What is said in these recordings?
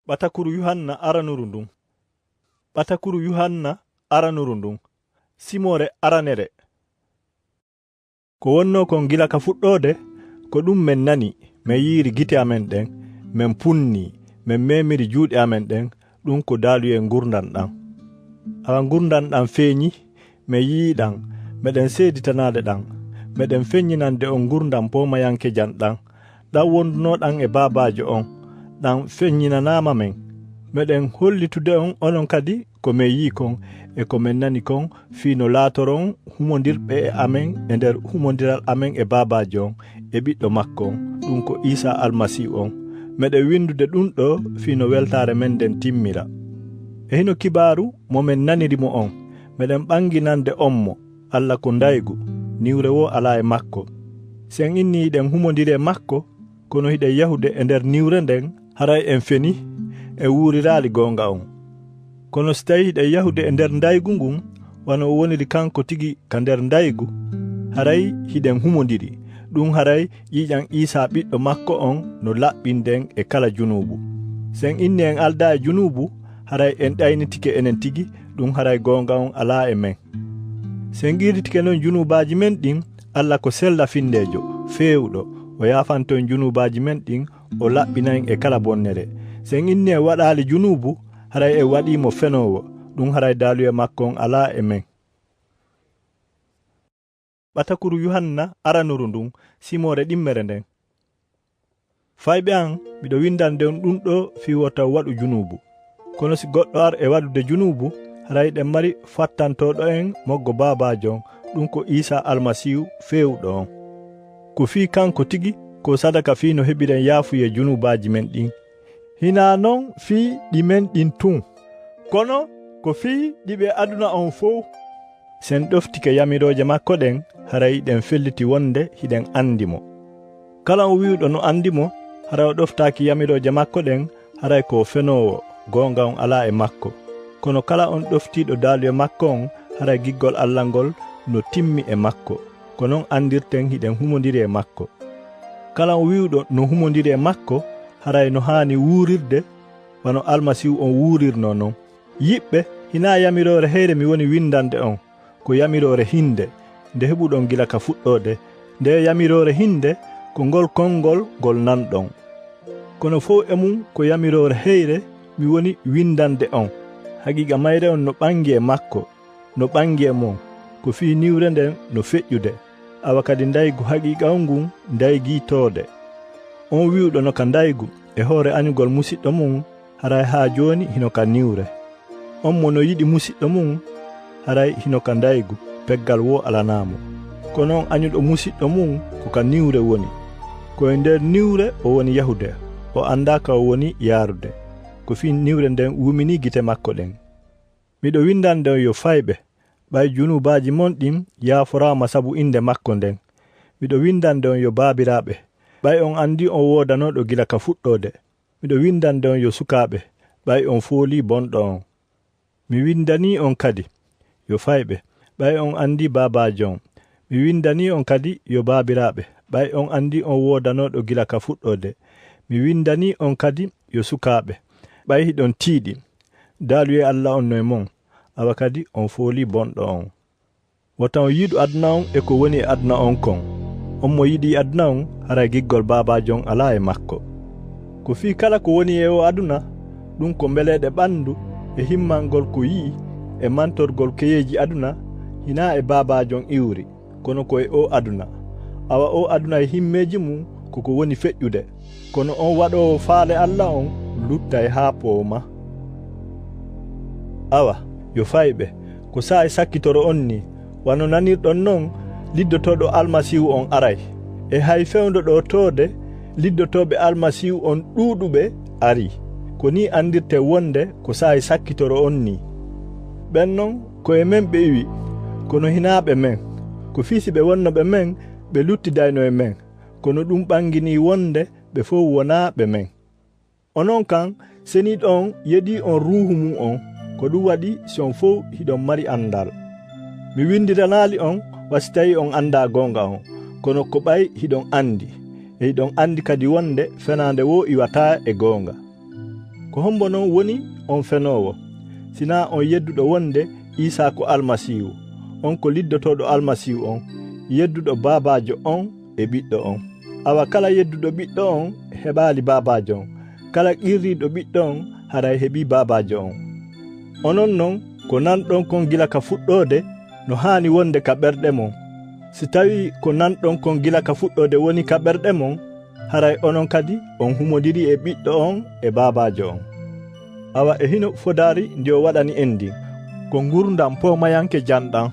Ɓatakuru Yuhanna aranuru ndun. Ɓatakuru Yuhanna aranuru ndun. Simore aranere. Ko wonno kon gila ka fuɗɗode ko ɗum men nani, men yiiri gite amen ɗen, men punni, men memiri juuɗe amen ɗen, ɗum ko daaluye gurdan ɗan. Awa gurdan ɗan feeñi, men yiiɗan, meɗen seeditanade ɗan, meɗen feññinande on gurdan pomayanke jan ɗan, ɗan wondunoɗan e babajo on, ɗan feññinanama men, meɗen hollitude on onon kadi ko men yi kon e ko men nani kon fino laatoron humodirɓe e amen e nder humodiral amen e babajo on e ɓiɗɗo makko on, ɗum ko Isa almasihu on. Meɗen windude ɗum ɗo fino weltare men nden timmira. E hino kibaru momen nanirimo on, meɗen ɓanginande onmo, Allah ko daygu, niwre wo ala e makko. Sen inni hiɗen humodiri e makko, kono hiɗen yahude e nder niwre nden, haray en feni e wuurirali gonga on. Kono so tawi hiɗen yahude e nder daygu ngun, wano o woniri kanko tigi ka nder daygu, haray hiɗen humodiri, ɗum haray ƴiƴan Isa ɓiɗɗo makko on no laɓɓinden e kala junubu. Sen inni en alda e junubu, haray en ɗaynitike enen tigi, ɗum haray gonga on ala e men. Sen giritike non junubaji men ɗin, Allah ko sella findejo, fewɗo, o yafanton junubaji men ɗin, o laɓɓinayen e kala bonnere. Sen inni en waɗali junubu, haray e waɗimo fenowo, ɗum haray daaluye makko on ala e men. Ɓatakuru Yuhanna aranuru ndun, simore ɗimmere nden. Fayɓe an, miɗo windande on ɗum ɗo fi wota waɗu junubu. Kono si goɗɗo ar e waɗude junubu, haray ɗen mari fattantoɗo en moggo babajo on, ɗum ko Isa almasihu fewɗo on. Ko fi kanko tigi ko sadaka fi no heɓiren yaafuye junubaji men ɗin. Hina non fi ɗi men ɗin tun, kono ko fi ɗiɓe aduna on fof. Sen ɗoftike yamiroje makko ɗen, haray ɗen felliti wonde hiɗen andimo. Kala o wiwɗo no andimo, haray o ɗoftaki yamiroje makko ɗen, haray ko fenowo, gonga on ala e makko. Kono kala on ɗoftiɗo daaluye makko on, haray giggol Allah ngol no timmi e makko, ko non andirten hiɗen humodiri e makko. Kala o wiwɗo no humodiri e makko, haray no hani wuurirde, wano almasihu on wuurirno non. Yiɓɓe, hina yamirore heyre mi woni windande on, ko yamirore hinde, nde heɓuɗon gila ka fuɗɗode, nde yamirore hinde ko ngol konngol ngol nanɗon. Kono fof e mum ko yamirore heyre mi woni windande on, haqiqa mayre on no ɓangi e makko, no ɓangi e mon, ko fi niwre nden no feƴƴude, awa kadi daygu haqiqa on ngun daygitode. On wiwɗo no ka daygu e hoore anyugol musidɗo mum, haray ha joni hino ka niwre. On mo no yiɗi musidɗo mum, haray hino ka daygu, peggal wo alanamo. Kono on anyuɗo musidɗo mum ko ka niwre woni. Koye nder niwre o woni yahude, o andaka o woni yaarude, ko fi niwre nden wumini gite makko ɗen. Miɗo windande on yo fayɓe, ɓay junubaji mon ɗin yaaforama sabu inde makko nden. Miɗo windande on yo baabiraɓe, ɓay on andi on wodanoɗo gila ka fuɗɗode. Miɗo windande on yo sukaɓe, ɓay on fooli bonɗo on. Mi windani on kadi yo fayɓe, ɓay on andi babajo on. Mi windani on kadi yo baabiraɓe, ɓay on andi on wodanoɗo gila ka fuɗɗode. Mi windani on kadi yo sukaɓe, ɓay hiɗon tiiɗi, daaluye Allah on no e mon, awa kadi on fooli bonɗo on. Wota on yiɗu aduna on e ko woni e aduna on kon. On mo yiɗi aduna on, haray giggol babajo on ala e makko. Ko fi kala ko woni e o aduna, ɗum ko mbeleɗe ɓandu e himmangol ko yii e mantorgol keyeji aduna, hina e babajo on iwri, kono ko e o aduna. Awa o aduna e himmeji mum koko woni feƴƴude, kono on waɗowo faale Allah on luttay ha pooma. Awa yo fayɓe, ko sa e sakkitoro on ni, wano nanirɗon non liddotoɗo almasihu on aray, e hay fewndo ɗo tode liddotoɓe almasihu on ɗuuɗuɓe ari, ko ni andirte wonde ko sa e sakkitoro on ni. Ɓen non ko e men ɓe iwi, kono hinaɓe men, ko fiisi ɓe wonnoɓe men ɓe luttidayno e men, kono ɗum ɓangini wonde ɓe fof wonaɓe men. Onon kan seniɗo on yeɗi on ruuhu mum on, ko ɗum waɗi si on fof hiɗon mari andal. Mi windiranali on wasi tawi on anda gonga on, kono ko ɓay hiɗon andi, e hiɗon andi kadi wonde fenande wo iwata e gonga. ko hombo non woni on fenowo sina on yedduɗo wonde Isa ko almasihu on ko liddotoɗo almasihu on yedduɗo babajo on e ɓiɗɗo on awa kala yedduɗo ɓiɗɗo on heɓali babajo on kala qirriɗo ɓiɗɗo on haray heɓi babajo on onon non ko nanɗon kon gila ka fuɗɗode no hani wonde ka ɓerɗe mon si tawi ko nanɗon kon gila ka fuɗɗode woni ka ɓerɗe mon haray onon kadi on humodiri e ɓiɗɗo on e babajo on awa e hino fodari ndi o waɗani endi ko gurdam pomayanke janɗan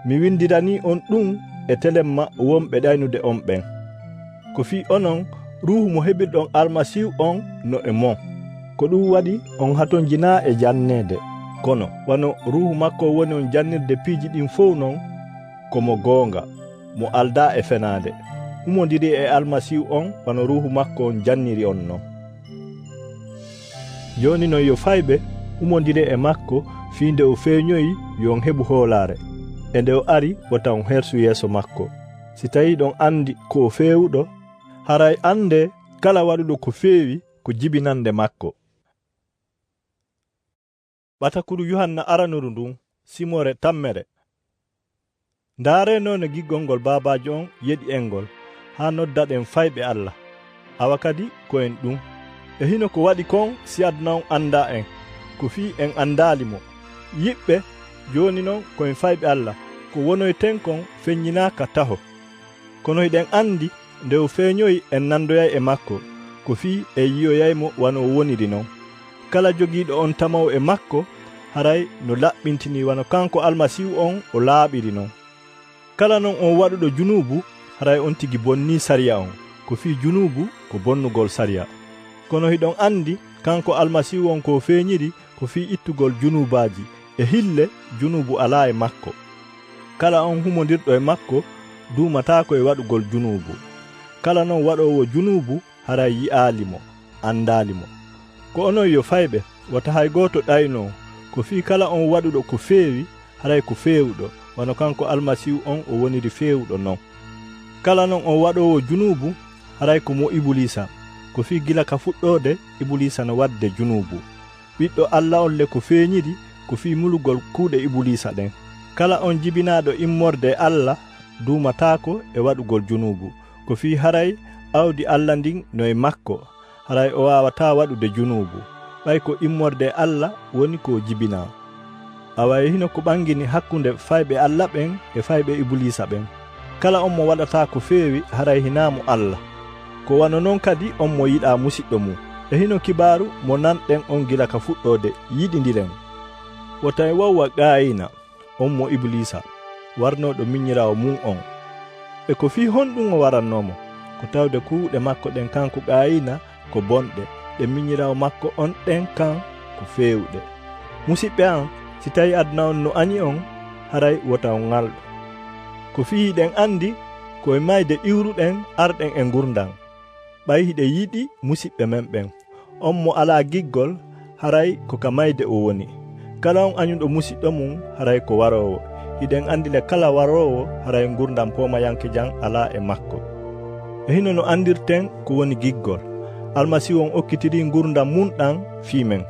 mi windirani on ɗum e telemma wonɓe ɗaynude on ɓen ko fi onon ruhu mo heɓirɗon almasihu on no e mon ko ɗum waɗi on haton jina e jannede kono wano ruhu makko woni on jannirde piiji ɗin fof non komo goonga mo alda e fenade humodiri e almasihu on wano ruhu makko on janniri on non joni no yo fayɓe humodiri e makko fiinde o feeñoyi yon heɓu hoolare e nde o ari wota on hersu yeeso makko si tawi ɗon andi ko o feewuɗo haray ande kala waɗuɗo ko feewi ko jibinande makko Batakuru Yohanna aranuru ndun simore tammere ndaare noon giggol ngol babajo on yeɗi engol ha noddaɗen fayɓe Allah awa kadi ko en ɗum e hino ko waɗi kon si aduna on anda en ko fi en andali mo yiɓɓe joni noon koen fayɓe Allah ko wonoyten kon feññinaka taho kono hiɗen andi nde o feeñoyi en nandoyay e makko ko fi e yiyoyaymo wano o woniri noon kala jogiiɗo on tamaw e makko haray no laɓɓintini wano kanko almasihu on o laaɓiri noon kala non on waɗuɗo junubu haray on tigi bonni sariya on ko fi junubu ko bonnugol sariya kono hiɗon andi kanko almasihu on ko feeñiri ko fi ittugol junubaji e hille junubu ala e makko kala on humodirɗo e makko duumatako e waɗugol junubu kala non waɗowo junubu haray yi'alimo andalimo ko onon yo fayɓe wata hay goto ɗayno ko fi kala on waɗuɗo ko feewi haray ko feewuɗo wano kanko almasihu on o woniri feewuɗo non kala non on waɗowo junubu haray ko mo ibulisa ko fi gila ka fuɗɗode ibulisa no wadde junubu ɓiɗɗo Allah on le ko feeñiri ko fi mulugol kuuɗe ibulisa ɗen kala on jibinaɗo immorde Allah duumatako e waɗugol junubu ko fi haray awdi Allah ndin no e makko haray o wawata waɗude junubu ɓay ko immorde Allah woni ko jibina awa hino ko ɓangini hakkunde fayɓe Allah ɓen e fayɓe ibulisa ɓen kala on mo waɗata ko feewi haray hinamo Allah ko wano noon kadi on mo yiɗa musiɗɗo mum e hino kibaru mo nanɗen on gila ka fuɗɗode yiɗidiren wota e wawwa Qaayina on mo ibulisa warnoɗo miñirawo mum on e ko fi honɗum o warannomo ko tawde kuuɗe makko ɗen kanko Qaayina ko bonɗe ɗe miñirawo makko on ɗen kan ko feewɗe musidɓe an si tawi aduna on no ani on haray wota on ngalɗo ko fi hiɗen andi koye mayde iwruɗen arɗen e gurdam ɓay hiɗe yiɗi musidɓe men ɓen on mo ala giggol haray ko ka mayde o woni kala on añuɗo musidɗo mum haray ko warowo hiɗen andile kala warowo haray gurdam pomayanke jan ala e makko e hino no andirten ko woni giggol almasihu on okkitiri gurdam mum ɗan fi men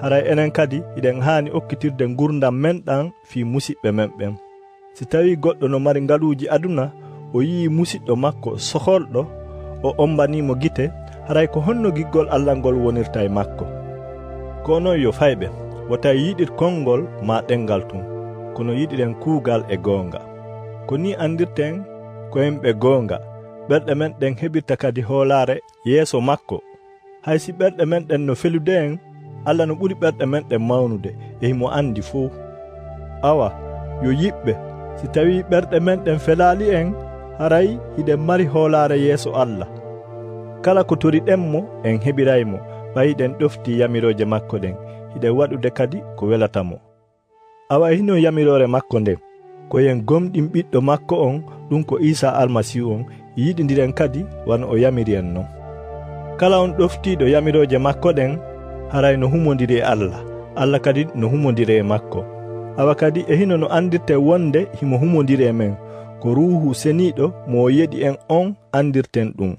haray enen kadi hiɗen haani okkitirde gurdam men ɗan fi musidɓe men ɓen si tawi goɗɗo no mari ngaluuji aduna o yii musidɗo makko soholɗo o ombanimo gite haray ko honno giggol Allah ngol wonirta e makko ko non yo fayɓe wota yiɗir konngol ma ɗengal tun kono yiɗiren kuugal e goonga ko ni andirten ko yimɓe goonga ɓerɗe men ɗen heɓirta kadi hoolare yeeso makko hay si ɓerɗe men ɗen no felude en Allah no ɓuri ɓerɗe men ɗen mawnude e himo andi fuu awa yo yiɓɓe si tawi ɓerɗe men ɗen felali en haray hiɗen mari hoolare yeeso Allah kala ko toriɗenmo en heɓiraymo ɓay ɗen ɗofti yamiroje makko ɗen hiɗen waɗude kadi ko welatamo awa hino yamirore makko nden koyen gomɗin ɓiɗɗo makko on ɗum ko Isa almasihu on yiɗidiren kadi wano o yamiri en non kala on ɗoftiɗo yamiroje makko ɗen haray no humodiri e Allah Allah kadi no humodiri e makko awa kadi e hino no andirte wonde himo humodiri e men ko ruhu seniɗo mo yeɗi en on andirten ɗum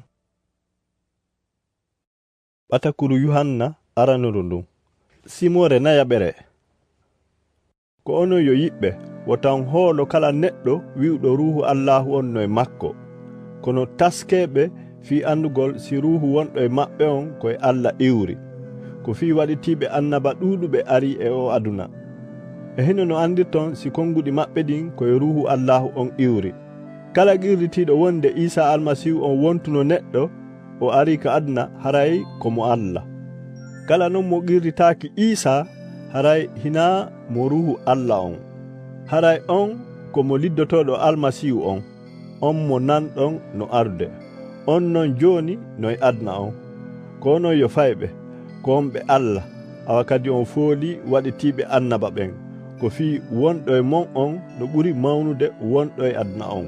Batakuru Yohanna aranuru ndun simore nayaɓere ko ono yo yiɓɓe wotan hoolo kala neɗɗo wi'uɗo ruuhu allahu on no e makko kono taskeɓe fi andugol si ruuhu wonɗo e maɓɓe on koye allah iwri ko fi waɗitiɓe annaba ɗuuɗuɓe ari e o aduna e hino no andirton si konguɗi maɓɓe ɗin koye ruuhu allahu on iwri kala qirritiɗo wonde isa almasihu on wontuno neɗɗo o ari ka aduna haray komo allah kala non mo qirritaki isa haray hina mo ruuhu allah on haray on komo liddotoɗo almasihu on mo nanɗon no arde on non joni noye adna on ko onon yo fayɓe ko on ɓe allah awa kadi on fooli waɗitiɓe annaba ɓen ko fi wonɗo e mon on no ɓuri mawnude wonɗo e adna on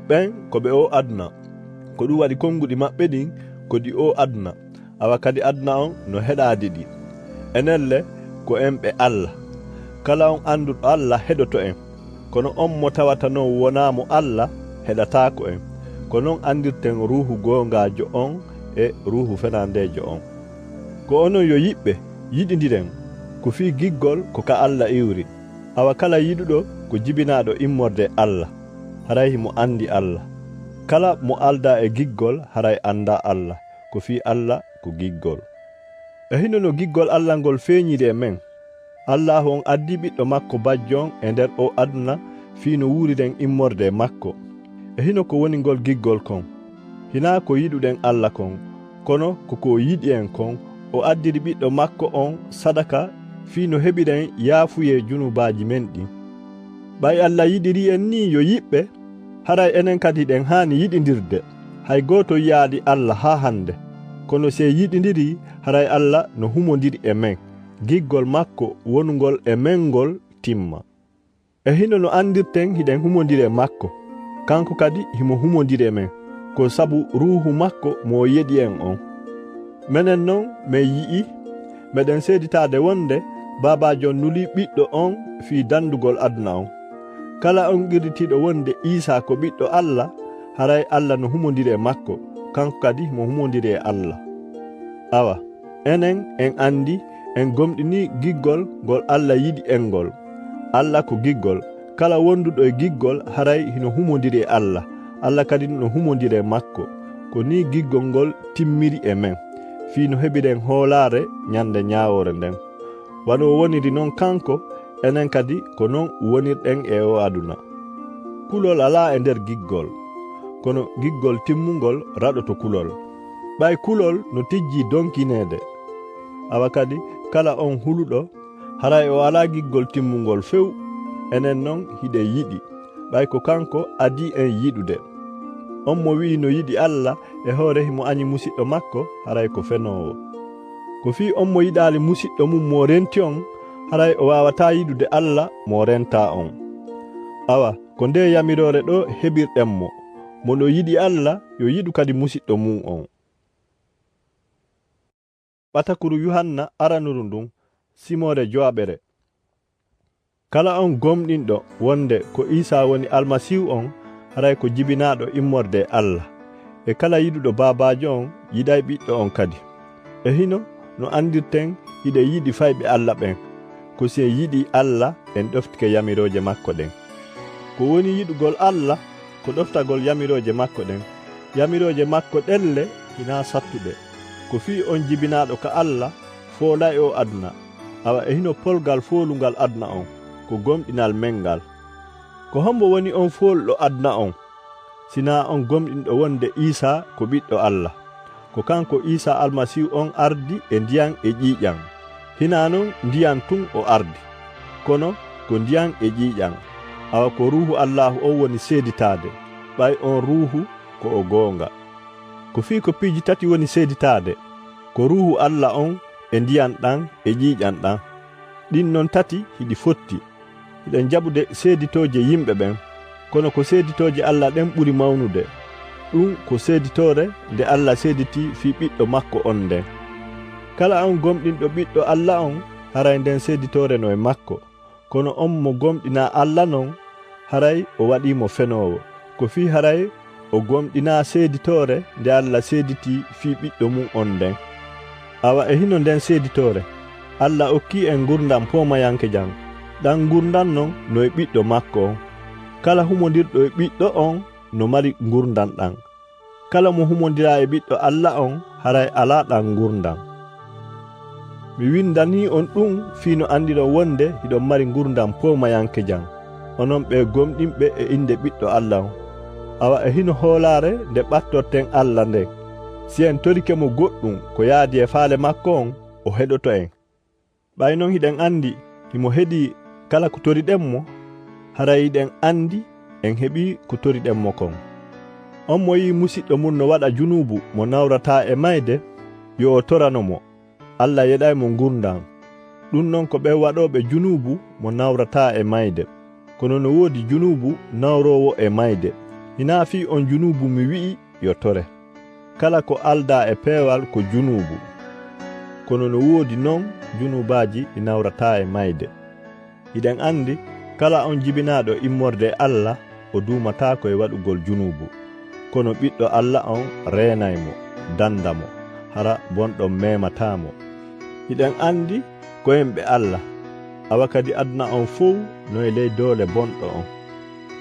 ɓen ko ɓe o adna ko ɗum waɗi konguɗi maɓɓe ɗin kodi o adna awa kadi adna on no heɗadi ɗi enelle ko en ɓe allah kala on anduɗo allah heɗoto en kono on mo tawata non wonamo allah heɗatako en ko non andirten ruuhu gongajo on e ruuhu fenandejo on ko onon yo yiɓɓe yiɗidiren ko fi giggol ko ka allah iwri awa kala yiɗuɗo ko jibinaɗo immorde allah haray mo andi allah kala mo alda e giggol haray anda allah ko fi allah ko giggol e hino no giggol allah ngol feeñiri e men allahu on addi ɓiɗɗo makko bajjon e nder o aduna fi no wuriren immorde e makko e hino ko woni ngol giggol kon hina ko yiɗuɗen allah kon kono koko yiɗi en kon o addiri ɓiɗɗo makko on sadaka fi no heɓiren yaafuye junubaji men ɗin ɓay allah yiɗiri en ni yo yiɓɓe haray enen kadi ɗen haani yiɗidirde hay goto yaadi allah ha hande kono se yiɗidiri haray allah no humodiri e men giggol makko wonugol e men ngol timma e hino no andirten hiɗen humodiri e makko kanko kadi himo humodiri e men ko sabu ruuhu makko mo yeɗi en on menen non min yi'i meɗen seeditade wonde babajo nuli ɓiɗɗo on fi dandugol aduna on kala on qirritiɗo wonde isa ko ɓiɗɗo allah haray allah no humodiri e makko kanko kadi mo humodiri e allah awa enen en andi en gomɗini giggol ngol allah yiɗi en ngol allah ko giggol kala wonduɗo e giggol haray hino humodiri e allah allah kadi no humodiri e makko ko ni giggol ngol timmiri e men fi no heɓiren hoolare ñande ñawore nden wano woniri noon kanko enen kadi ko noon wonirɗen e o aduna kulol ala e nder giggol kono giggol timmugol raɗoto kulol ɓay kulol no tijji donkinede awa kadi kala on huluɗo haray o ala giggol timmugol few enen noon hiɗe yiɗi ɓay ko kanko adi en yiɗude on mo wi no yiɗi allah e hoore himo añi musidɗo makko haray ko fenowo ko fi on mo yiɗali musidɗo mum mo renti on haray o wawata yiɗude allah mo renta on awa ko nde yamirore ɗo heɓirɗenmo mono yiɗi allah yo yiɗu kadi musidɗo mum on ɓatakuru yuhanna aranuru ndun simore joaɓere kala on gomɗinɗo wonde ko isa woni almasihu on haray ko jibinaɗo immorde allah e kala yiɗuɗo babajo on yiɗay ɓiɗɗo on kadi e hino no andirten hiɗe yiɗi fayɓe allah ɓen ko se yiɗi allah en ɗoftike yamiroje makko ɗen ko woni yiɗugol allah ko ɗoftagol yamiroje makko ɗen yamiroje makko ɗelle hina sattuɗe ko fi on jibinaɗo ka allah foolay o aduna awa e hino polgal foolungal aduna on ko gomɗinal mengal ko hombo woni on foolɗo aduna on sina on gomɗinɗo wonde isa ko ɓiɗɗo allah ko kanko isa almasihu on ardi e ndiyan e ƴiƴan hina non ndiyan tun o ardi kono ko ndiyan e ƴiƴan awa ko ruuhu allahu on woni seeditade ɓay on ruuhu ko o goonga ko fi ko piiji tati woni seeditade ko ruuhu allah on e ndiyan ɗan e ƴiƴan ɗan ɗin non tati hiɗi fotti hiɗen jaɓude seeditoje yimɓe ɓen kono ko seeditoje allah ɗen ɓuri mawnude ɗum ko seeditore nde allah seediti fi ɓiɗɗo makko on nden kala on gomɗinɗo ɓiɗɗo allah on haray nden seeditore no e makko kono on mo gomɗina allah non haray o waɗimo fenowo ko fi haray o gomɗina seeditore nde allah seediti fi ɓiɗɗo mum on nden awa e hino nden seeditore Allah okki en gurdam pomayanke jang ɗan gurdan non no e ɓiɗɗo makko on kala humodirɗo e ɓiɗɗo on no mari gurdan ɗan kala mo humodira e ɓiɗɗo Allah on haray ala ɗan gurdan mi windani on ɗum fino andiro wonde hiɗon mari gurdam pomayanke jang onon ɓe gomɗinɓe e inde ɓiɗɗo Allah on awa e hino hoolare nde ɓattorten Allah nde si en torike mo goɗɗum ko yaadi e faale makko on o heɗoto en ɓay non hiɗen andi himo heɗi kala ko toriɗenmo haray hiɗen andi en heɓi ko toriɗenmo kon on mo yi musidɗo mum no waɗa junubu mo nawrata e mayde yo o toranomo Allah yeɗay mo gurdam ɗum non ko ɓe waɗoɓe junubu mo nawrata e mayde kono no woodi junubu nawrowo e mayde hina fi on junubu mi wi'i yo tore kala ko alda e peewal ko junubu kono no woodi non junubaji ɗi nawrata e mayde hiɗen andi kala on jibinaɗo immorde Allah o duumatako e waɗugol junubu kono ɓiɗɗo Allah on reenaymo dandamo hara bonɗon mematamo hiɗen andi ko yimɓe Allah awa kadi aduna on fof no e ley doole bonɗo on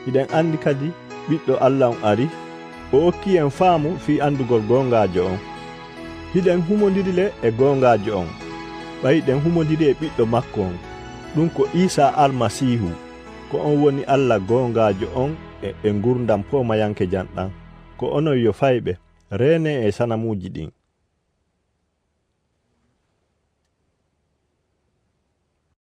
hiɗen andi kadi ɓiɗɗo Allah on ari o okki en faamu fi andugol gongajo on hiɗen humodirile e gongajo on ɓayɗen humodiri e ɓiɗɗo makko on ɗum ko Isa almasihu ko on woni Allah gongajo on e gurdam pomayanke janɗan ko onon yo fayɓe rene e sanamuji ɗin